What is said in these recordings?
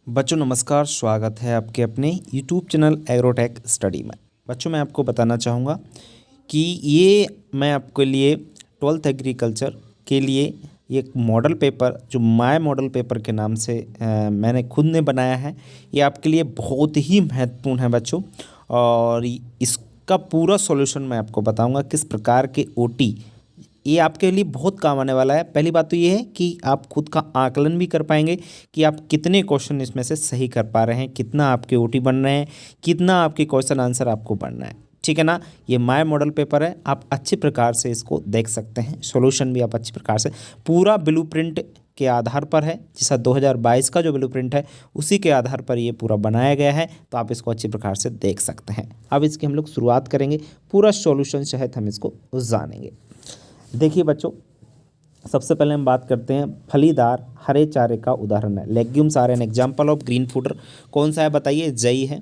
बच्चों नमस्कार, स्वागत है आपके अपने यूट्यूब चैनल एग्रोटेक स्टडी में। बच्चों मैं आपको बताना चाहूँगा कि ये मैं आपके लिए 12th एग्रीकल्चर के लिए एक मॉडल पेपर जो माय मॉडल पेपर के नाम से मैंने खुद ने बनाया है। ये आपके लिए बहुत ही महत्वपूर्ण है बच्चों, और इसका पूरा सॉल्यूशन मैं आपको बताऊंगा किस प्रकार के ओटी ये आपके लिए बहुत काम आने वाला है। पहली बात तो ये है कि आप खुद का आकलन भी कर पाएंगे कि आप कितने क्वेश्चन इसमें से सही कर पा रहे हैं, कितना आपके ओटी बन रहे हैं, कितना आपके क्वेश्चन आंसर आपको बनना है। ठीक है ना। ये माय मॉडल पेपर है, आप अच्छे प्रकार से इसको देख सकते हैं। सॉल्यूशन भी आप अच्छे प्रकार से पूरा ब्लूप्रिंट के आधार पर है, जैसा 2022 का जो ब्लूप्रिंट है उसी के आधार पर ये पूरा बनाया गया है। तो आप इसको अच्छी प्रकार से देख सकते हैं। अब इसकी हम लोग शुरुआत करेंगे, पूरा सॉल्यूशन सहित हम इसको जानेंगे। देखिए बच्चों, सबसे पहले हम बात करते हैं फलीदार हरे चारे का उदाहरण है। Legumes are an example of green fodder. कौन सा है बताइए? जई है,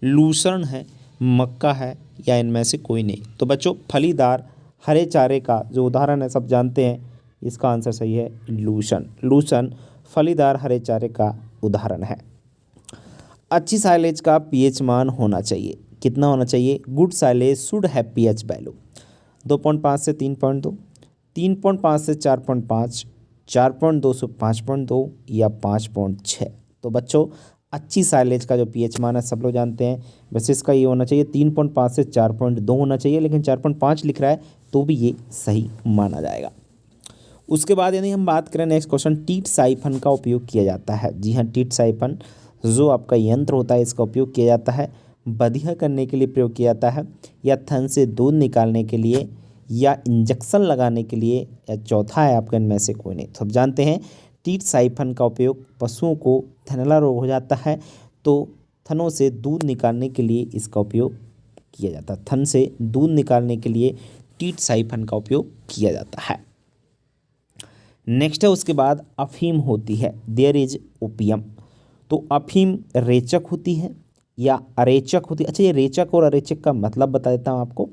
लूसर्न है, मक्का है, या इनमें से कोई नहीं। तो बच्चों फलीदार हरे चारे का जो उदाहरण है सब जानते हैं, इसका आंसर सही है लूसन। लूसन फलीदार हरे चारे का उदाहरण है। अच्छी साइलेज का पीएच मान होना चाहिए। कितना होना चाहिए? Good silage should have pH value 2.5 से 3.2, 3.5 से 4.5, 4.2 से 5.2 या 5.6। तो बच्चों अच्छी साइलेज का जो पीएच मान है सब लोग जानते हैं, वैसे इसका ये होना चाहिए 3.5 से 4.2 होना चाहिए, लेकिन 4.5 लिख रहा है तो भी ये सही माना जाएगा। उसके बाद यदि हम बात करें नेक्स्ट क्वेश्चन, टीट साइफन का उपयोग किया जाता है। जी हाँ, टीट साइफन जो आपका यंत्र होता है इसका उपयोग किया जाता है। बधिया करने के लिए प्रयोग किया जाता है, या थन से दूध निकालने के लिए, या इंजेक्शन लगाने के लिए, या चौथा है आपके इनमें से कोई नहीं। सब जानते हैं टीट साइफन का उपयोग पशुओं को थनैला रोग हो जाता है तो थनों से दूध निकालने के लिए इसका उपयोग किया जाता है। थन से दूध निकालने के लिए टीट साइफन का उपयोग किया जाता है। नेक्स्ट है उसके बाद अफीम होती है, देयर इज ओपियम। तो अफीम रेचक होती है या अरेचक होती है। अच्छा, ये रेचक और अरेचक का मतलब बता देता हूँ आपको।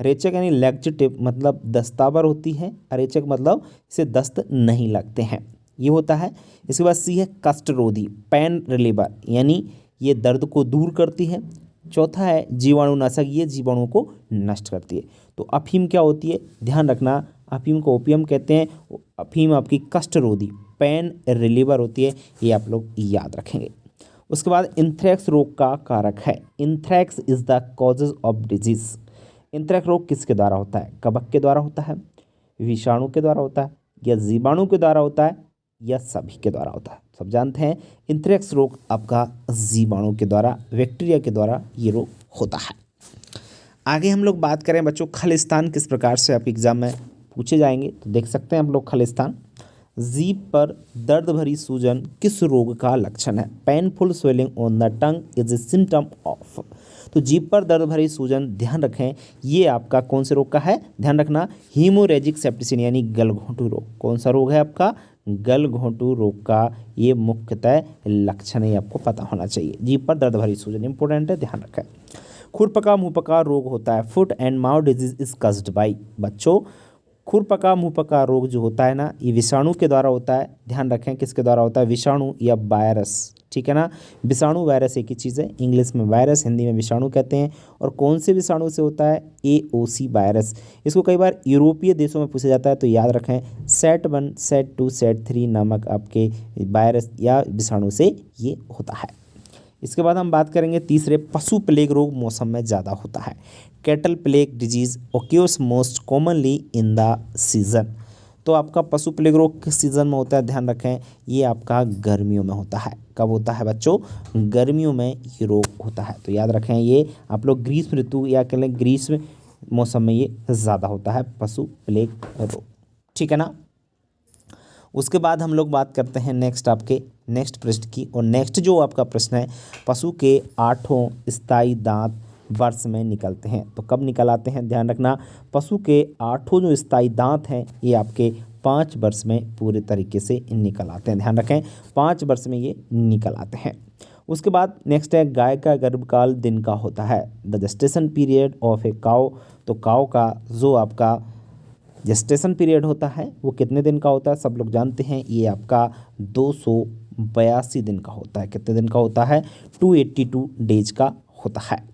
रेचक यानी लैक्टिव मतलब दस्तावर होती है, अरेचक मतलब इसे दस्त नहीं लगते हैं, ये होता है। इसके बाद सी है कष्टरोधी, पेन रिलीवर यानी ये दर्द को दूर करती है। चौथा है जीवाणुनाशक, ये जीवाणुओं को नष्ट करती है। तो अफीम क्या होती है? ध्यान रखना, अफीम को ओपियम कहते हैं। अफीम आपकी कष्टरोधी पेन रिलीवर होती है, ये आप लोग याद रखेंगे। उसके बाद इंथ्रेक्स रोग का कारक है। Anthrax is the causes of disease. Anthrax रोग किसके द्वारा होता है? कवक के द्वारा होता है, विषाणु के द्वारा होता है, या जीवाणु के द्वारा होता है, या सभी के द्वारा होता है। सब जानते हैं इंथ्रेक्स रोग आपका जीवाणु के द्वारा, बैक्टीरिया के द्वारा ये रोग होता है। आगे हम लोग बात करें बच्चों, खलिस्तान किस प्रकार से आपके एग्जाम में पूछे जाएंगे, तो देख सकते हैं हम लोग खलिस्तान। जीभ पर दर्द भरी सूजन किस रोग का लक्षण है? Painful swelling on the tongue is a symptom of. तो जीभ पर दर्द भरी सूजन, ध्यान रखें ये आपका कौन से रोग का है? ध्यान रखना, हीमोरेजिक सेप्टिसिन यानी गलघोंटू रोग। कौन सा रोग है आपका? गलघोंटू रोग का ये मुख्यतः लक्षण ही आपको पता होना चाहिए। जीभ पर दर्द भरी सूजन इंपॉर्टेंट है, ध्यान रखें। खुरपका मुंहपका रोग होता है, foot and mouth disease is caused by. बच्चों खुरपका मुंहपका रोग जो होता है ना, ये विषाणु के द्वारा होता है। ध्यान रखें किसके द्वारा होता है? विषाणु या वायरस। ठीक है ना, विषाणु वायरस एक ही चीज़ है, इंग्लिश में वायरस, हिंदी में विषाणु कहते हैं। और कौन से विषाणु से होता है? AOC virus. इसको कई बार यूरोपीय देशों में पूछा जाता है, तो याद रखें SAT1, SAT2, SAT3 नामक आपके वायरस या विषाणु से ये होता है। इसके बाद हम बात करेंगे तीसरे, पशु प्लेग रोग मौसम में ज़्यादा होता है। Cattle plague disease occurs most commonly in the season. तो आपका पशु प्लेग रोग किस सीज़न में होता है? ध्यान रखें ये आपका गर्मियों में होता है। कब होता है बच्चों? गर्मियों में ये रोग होता है। तो याद रखें ये आप लोग ग्रीष्म ऋतु या कह लें ग्रीष्म मौसम में ये ज़्यादा होता है पशु प्लेग रोग। ठीक है ना। उसके बाद हम लोग बात करते हैं नेक्स्ट प्रश्न की। और नेक्स्ट जो आपका प्रश्न है, पशु के 8 स्थायी दांत वर्ष में निकलते हैं। तो कब निकल आते हैं? ध्यान रखना, पशु के 8 जो स्थायी दांत हैं ये आपके 5 वर्ष में पूरे तरीके से निकल आते हैं। ध्यान रखें 5 वर्ष में ये निकल आते हैं। उसके बाद नेक्स्ट है, गाय का गर्भकाल दिन का होता है। The gestation period of a cow. तो काउ का जो आपका जेस्टेशन पीरियड होता है वो कितने दिन का होता है? सब लोग जानते हैं ये आपका 200 282 दिन का होता है। कितने दिन का होता है? 282 डेज का होता है।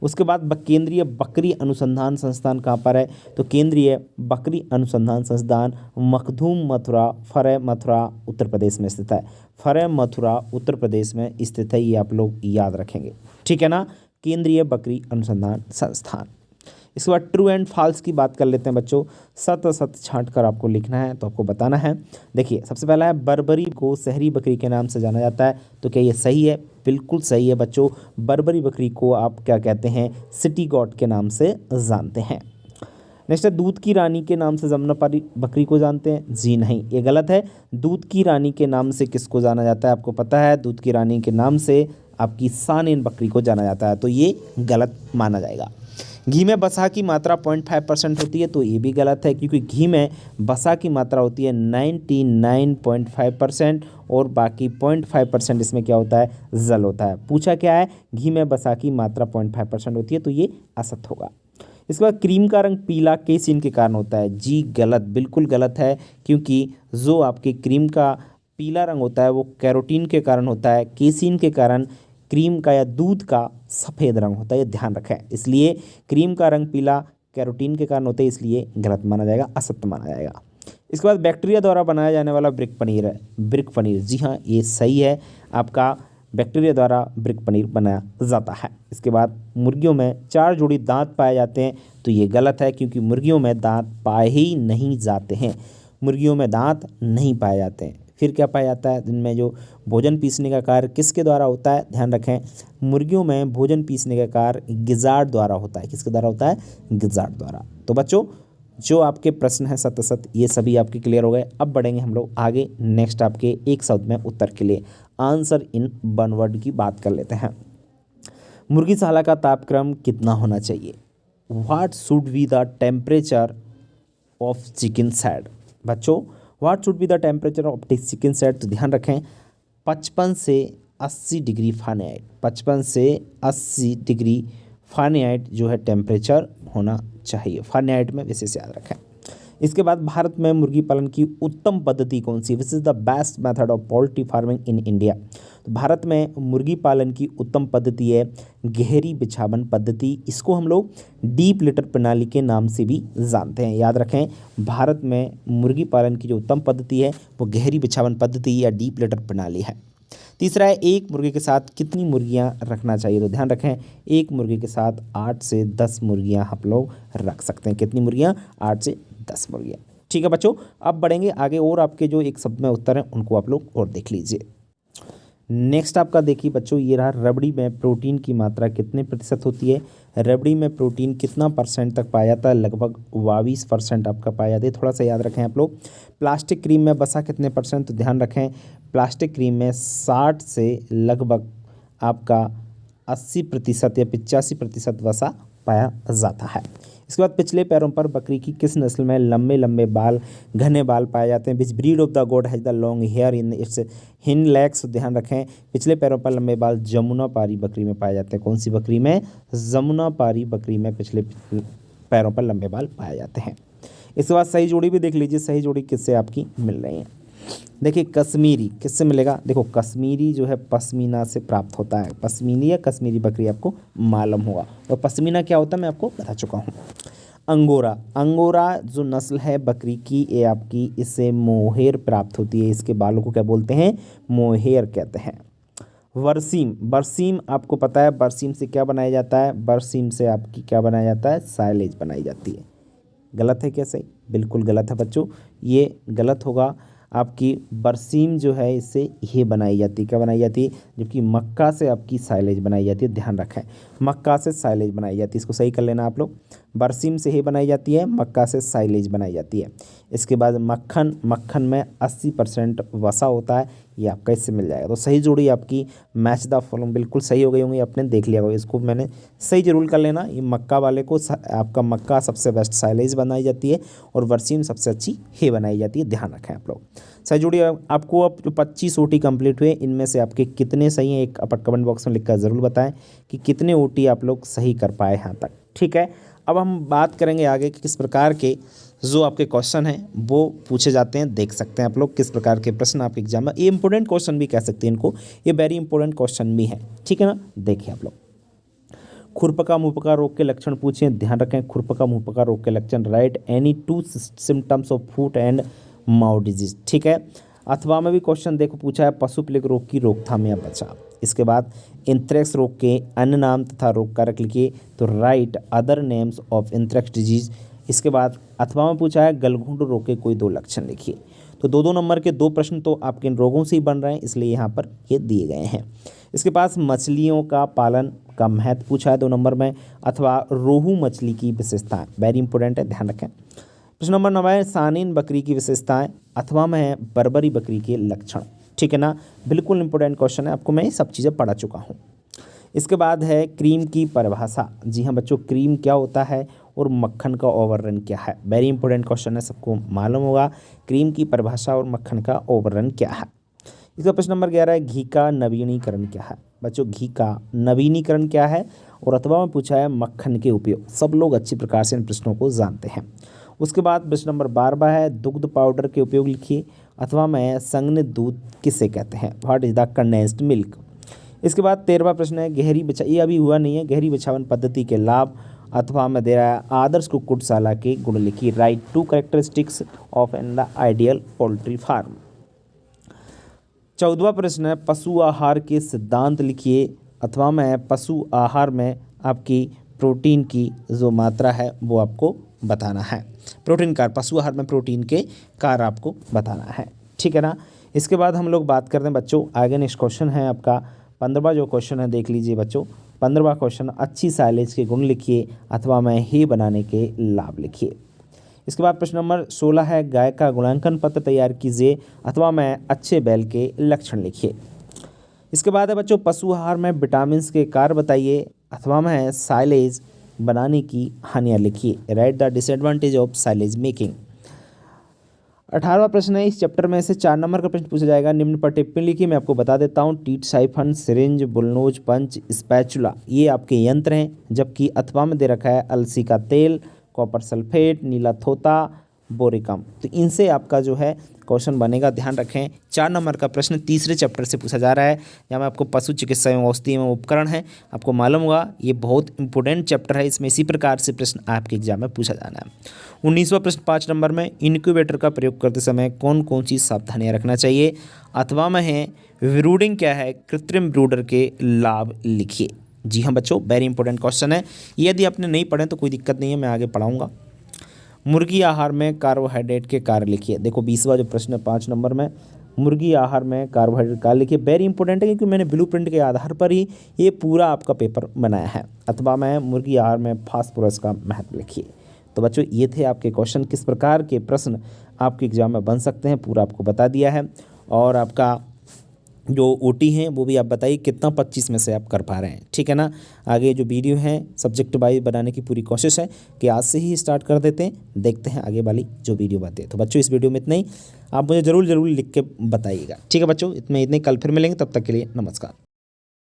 उसके बाद केंद्रीय बकरी अनुसंधान संस्थान कहाँ पर है? तो केंद्रीय बकरी अनुसंधान संस्थान मखदूम मथुरा, फरय मथुरा, उत्तर प्रदेश में स्थित है। फरय मथुरा उत्तर प्रदेश में स्थित है, ये आप लोग याद रखेंगे, ठीक है ना। केंद्रीय बकरी अनुसंधान संस्थान। इसके बाद ट्रू एंड फॉल्स की बात कर लेते हैं बच्चों। सत्य असत्य छांट कर आपको लिखना है, तो आपको बताना है। देखिए सबसे पहला है बर्बरी को शहरी बकरी के नाम से जाना जाता है, तो क्या ये सही है? बिल्कुल सही है बच्चों। बर्बरी बकरी को आप क्या कहते हैं? सिटी गॉट के नाम से जानते हैं। नेक्स्ट है दूध की रानी के नाम से जमुनापारी बकरी को जानते हैं? जी नहीं, ये गलत है। दूध की रानी के नाम से किसको जाना जाता है? आपको पता है, दूध की रानी के नाम से आपकी सानेन बकरी को जाना जाता है, तो ये गलत माना जाएगा। घी में वसा की मात्रा 0.5% होती है, तो ये भी गलत है, क्योंकि घी में वसा की मात्रा होती है 99.5% और बाकी 0.5% इसमें क्या होता है? जल होता है। पूछा क्या है? घी में वसा की मात्रा 0.5% होती है, तो ये असत्य होगा। इसके बाद क्रीम का रंग पीला केसीन के कारण होता है? जी गलत, बिल्कुल गलत है, क्योंकि जो आपके क्रीम का पीला रंग होता है वो कैरोटीन के कारण होता है। केसीन के कारण क्रीम का या दूध का सफ़ेद रंग होता है, ये ध्यान रखें। इसलिए क्रीम का रंग पीला कैरोटीन के कारण होता है, इसलिए गलत माना जाएगा, असत्य माना जाएगा। इसके बाद बैक्टीरिया द्वारा बनाया जाने वाला ब्रिक पनीर है। ब्रिक पनीर, जी हाँ ये सही है, आपका बैक्टीरिया द्वारा ब्रिक पनीर बनाया जाता है। इसके बाद मुर्गियों में 4 जोड़ी दांत पाए जाते हैं, तो ये गलत है, क्योंकि मुर्गियों में दांत पाए ही नहीं जाते हैं। मुर्गियों में दांत नहीं पाए जाते हैं। फिर क्या पाया जाता है? जिनमें जो भोजन पीसने का कार्य किसके द्वारा होता है? ध्यान रखें, मुर्गियों में भोजन पीसने का कार्य गिजार्ड द्वारा होता है। किसके द्वारा होता है? गिजार्ड द्वारा। तो बच्चों जो आपके प्रश्न हैं सत्य असत्य, ये सभी आपके क्लियर हो गए। अब बढ़ेंगे हम लोग आगे, नेक्स्ट आपके एक शब्द में उत्तर के लिए आंसर इन वन वर्ड की बात कर लेते हैं। मुर्गीशाला का तापक्रम कितना होना चाहिए? What should be the temperature of chicken shed? बच्चों what should be the temperature of chicken shed? तो ध्यान रखें 55 से 80 डिग्री फ़ारेनहाइट, 55 से 80 डिग्री फ़ारेनहाइट जो है टेम्परेचर होना चाहिए। फ़ारेनहाइट में विशेष याद रखें। इसके बाद भारत में मुर्गी पालन की उत्तम पद्धति कौन सी? Which is the best method of poultry farming in India? तो भारत में मुर्गी पालन की उत्तम पद्धति है गहरी बिछावन पद्धति। इसको हम लोग डीप लिटर प्रणाली के नाम से भी जानते हैं। याद रखें, भारत में मुर्गी पालन की जो उत्तम पद्धति है वो गहरी बिछावन पद्धति या डीप लिटर प्रणाली है। तीसरा है एक मुर्गे के साथ कितनी मुर्गियां रखना चाहिए? तो ध्यान रखें, एक मुर्गे के साथ 8 से 10 मुर्गियां आप लोग रख सकते हैं। कितनी मुर्गियां? 8 से 10 मुर्गियां। ठीक है बच्चों, अब बढ़ेंगे आगे और आपके जो एक शब्द में उत्तर हैं उनको आप लोग और देख लीजिए। नेक्स्ट आपका देखिए बच्चों, ये रहा रबड़ी में प्रोटीन की मात्रा कितने प्रतिशत होती है? रबड़ी में प्रोटीन कितना % तक पाया जाता है? लगभग 22% आपका पाया जाता है। थोड़ा सा याद रखें आप लोग। प्लास्टिक क्रीम में वसा कितने %? तो ध्यान रखें, प्लास्टिक क्रीम में 60 से लगभग आपका 80% या 85% वसा पाया जाता है। इसके बाद पिछले पैरों पर बकरी की किस नस्ल में लंबे लंबे बाल, घने बाल पाए जाते हैं? Which breed of the goat has the long hair in its hind legs? ध्यान रखें, पिछले पैरों पर लंबे बाल जमुनापारी बकरी में पाए जाते हैं। कौन सी बकरी में? जमुनापारी बकरी में पिछले पैरों पर लंबे बाल पाए जाते हैं। इसके बाद सही जोड़ी भी देख लीजिए, सही जोड़ी किससे आपकी मिल रही है। देखिए कश्मीरी किससे मिलेगा? देखो कश्मीरी जो है पश्मीना से प्राप्त होता है। पश्मीनी या कश्मीरी बकरी आपको मालूम होगा, और पश्मीना क्या होता है मैं आपको बता चुका हूँ। अंगोरा, अंगोरा जो नस्ल है बकरी की, ये आपकी इससे मोहेर प्राप्त होती है। इसके बालों को क्या बोलते हैं? मोहेर कहते हैं। बरसीम, बरसीम आपको पता है बरसीम से क्या बनाया जाता है? बरसीम से आपकी क्या बनाया जाता है? साइलेज बनाई जाती है। गलत है क्या? सही? बिल्कुल गलत है बच्चों, ये गलत होगा। आपकी बरसीम जो है इससे ये बनाई जाती है। क्या बनाई जाती है? जबकि मक्का से आपकी साइलेज बनाई जाती है। ध्यान रखें, मक्का से साइलेज बनाई जाती है, इसको सही कर लेना आप लोग। बरसीम से ही बनाई जाती है, मक्का से साइलेज बनाई जाती है। इसके बाद मक्खन, मक्खन में 80% वसा होता है, ये आपका इससे मिल जाएगा। तो सही जोड़ी आपकी मैच द फॉलोइंग बिल्कुल सही हो गई होंगी, आपने देख लिया होगा। इसको मैंने सही जरूर कर लेना। ये मक्का वाले को आपका मक्का सबसे बेस्ट साइलेज बनाई जाती है और बरसीम सबसे अच्छी हे बनाई जाती है। ध्यान रखें आप लोग। सही जोड़ी आपको अब जो 25 ओटी कंप्लीट हुए इनमें से आपके कितने सही हैं, एक अपन कमेंट बॉक्स में लिखकर ज़रूर बताएं कि कितने ओटी आप लोग सही कर पाए यहाँ तक। ठीक है, अब हम बात करेंगे आगे कि किस प्रकार के जो आपके क्वेश्चन हैं वो पूछे जाते हैं। देख सकते हैं आप लोग किस प्रकार के प्रश्न आपके एग्जाम में, ये इंपॉर्टेंट क्वेश्चन भी कह सकते हैं इनको, ये वेरी इंपॉर्टेंट क्वेश्चन भी है, ठीक है ना। देखिए आप लोग, खुरपका मुंहपका रोग के लक्षण पूछे, ध्यान रखें खुरपका मुंहपका रोग के लक्षण, right any 2 symptoms of foot and mouth disease, ठीक है। अथवा में भी क्वेश्चन देखो पूछा है, पशु प्लेग रोग की रोकथाम या बचाव। इसके बाद एंथ्रेक्स रोग के अन्य नाम तथा रोग कारक लिखिए, तो right other names of anthrax disease. इसके बाद अथवा में पूछा है गलघोंटू रोग के कोई 2 लक्षण लिखिए। तो 2-2 नंबर के 2 प्रश्न तो आपके इन रोगों से ही बन रहे हैं, इसलिए यहाँ पर ये दिए गए हैं। इसके पास मछलियों का पालन का महत्व पूछा है 2 नंबर में, अथवा रोहू मछली की विशेषताएं, वेरी इंपॉर्टेंट है, ध्यान रखें। प्रश्न नंबर 9 है सानीन बकरी की विशेषताएं, अथवा में है बर्बरी बकरी के लक्षण, ठीक है ना। बिल्कुल इंपॉर्टेंट क्वेश्चन है, आपको मैं ये सब चीज़ें पढ़ा चुका हूँ। इसके बाद है क्रीम की परिभाषा। जी हाँ बच्चों, क्रीम क्या होता है और मक्खन का ओवररन क्या है, वेरी इंपॉर्टेंट क्वेश्चन है, सबको मालूम होगा क्रीम की परिभाषा और मक्खन का ओवररन क्या है। इसका प्रश्न नंबर 11 है घी का नवीनीकरण क्या है। बच्चों घी का नवीनीकरण क्या है, और अथवा में पूछा है मक्खन के उपयोग। सब लोग अच्छी प्रकार से इन प्रश्नों को जानते हैं। उसके बाद प्रश्न नंबर 12 है दुग्ध पाउडर के उपयोग लिखिए, अथवा में संघनित दूध किसे कहते हैं, what is the condensed milk. इसके बाद 13वां प्रश्न है गहरी बिछा, ये अभी हुआ नहीं है, गहरी बिछावन पद्धति के लाभ, अथवा में दे रहा है आदर्श कुक्कुटशाला के गुण लिखिए, write 2 characteristics of an the ideal poultry farm. 14वां प्रश्न है पशु आहार के सिद्धांत लिखिए, अथवा में पशु आहार में आपकी प्रोटीन की जो मात्रा है वो आपको बताना है, प्रोटीन कार, पशु आहार में प्रोटीन के कार आपको बताना है, ठीक है ना। इसके बाद हम लोग बात करते हैं बच्चों आगे, नेक्स्ट क्वेश्चन है आपका 15वां जो क्वेश्चन है, देख लीजिए बच्चों 15वां क्वेश्चन, अच्छी साइलेज के गुण लिखिए, अथवा में ही बनाने के लाभ लिखिए। इसके बाद प्रश्न नंबर 16 है गाय का गुणांकन पत्र तैयार कीजिए, अथवा में अच्छे बैल के लक्षण लिखिए। इसके बाद है बच्चों पशु आहार में विटामिन के कार्य बताइए, अथवा में साइलेज बनाने की हानियाँ लिखिए, write the disadvantage of silage making. 18वां प्रश्न है इस चैप्टर में से 4 नंबर का प्रश्न पूछा जाएगा, निम्न पर टिप्पणी लिखिए। मैं आपको बता देता हूँ, टीट, साइफन, सिरिंज, बुलनोज, पंच, स्पैचुला ये आपके यंत्र हैं, जबकि अथवा में दे रखा है अलसी का तेल, कॉपर सल्फेट, नीला थोता, बोरिकम। तो इनसे आपका जो है क्वेश्चन बनेगा, ध्यान रखें। 4 नंबर का प्रश्न तीसरे चैप्टर से पूछा जा रहा है, जहाँ में आपको पशु चिकित्सा एवं औषधि एवं उपकरण है, आपको मालूम होगा ये बहुत इंपॉर्टेंट चैप्टर है, इसमें इसी प्रकार से प्रश्न आपके एग्जाम में पूछा जाना है। 19वां प्रश्न 5 नंबर में इनक्यूबेटर का प्रयोग करते समय कौन कौन सी सावधानियाँ रखना चाहिए, अथवा में है ब्रूडिंग क्या है, कृत्रिम ब्रूडर के लाभ लिखिए। जी हाँ बच्चों, वेरी इंपॉर्टेंट क्वेश्चन है, यदि आपने नहीं पढ़े तो कोई दिक्कत नहीं है, मैं आगे पढ़ाऊँगा। मुर्गी आहार में कार्बोहाइड्रेट के कार्य लिखिए। देखो 20वां जो प्रश्न है 5 नंबर में, मुर्गी आहार में कार्बोहाइड्रेट कार्य लिखिए, वेरी इंपॉर्टेंट है क्योंकि मैंने ब्लूप्रिंट के आधार पर ही ये पूरा आपका पेपर बनाया है। अथवा में मुर्गी आहार में फास्फोरस का महत्व लिखिए। तो बच्चों ये थे आपके क्वेश्चन, किस प्रकार के प्रश्न आपके एग्जाम में बन सकते हैं पूरा आपको बता दिया है। और आपका जो ओटी हैं वो भी आप बताइए कितना 25 में से आप कर पा रहे हैं, ठीक है ना। आगे जो वीडियो है सब्जेक्ट वाइज बनाने की पूरी कोशिश है कि आज से ही स्टार्ट कर देते हैं, देखते हैं आगे वाली जो वीडियो बनती है। तो बच्चों इस वीडियो में इतना ही, आप मुझे ज़रूर लिख के बताइएगा, ठीक है बच्चों। इतने कल फिर मिलेंगे, तब तक के लिए नमस्कार।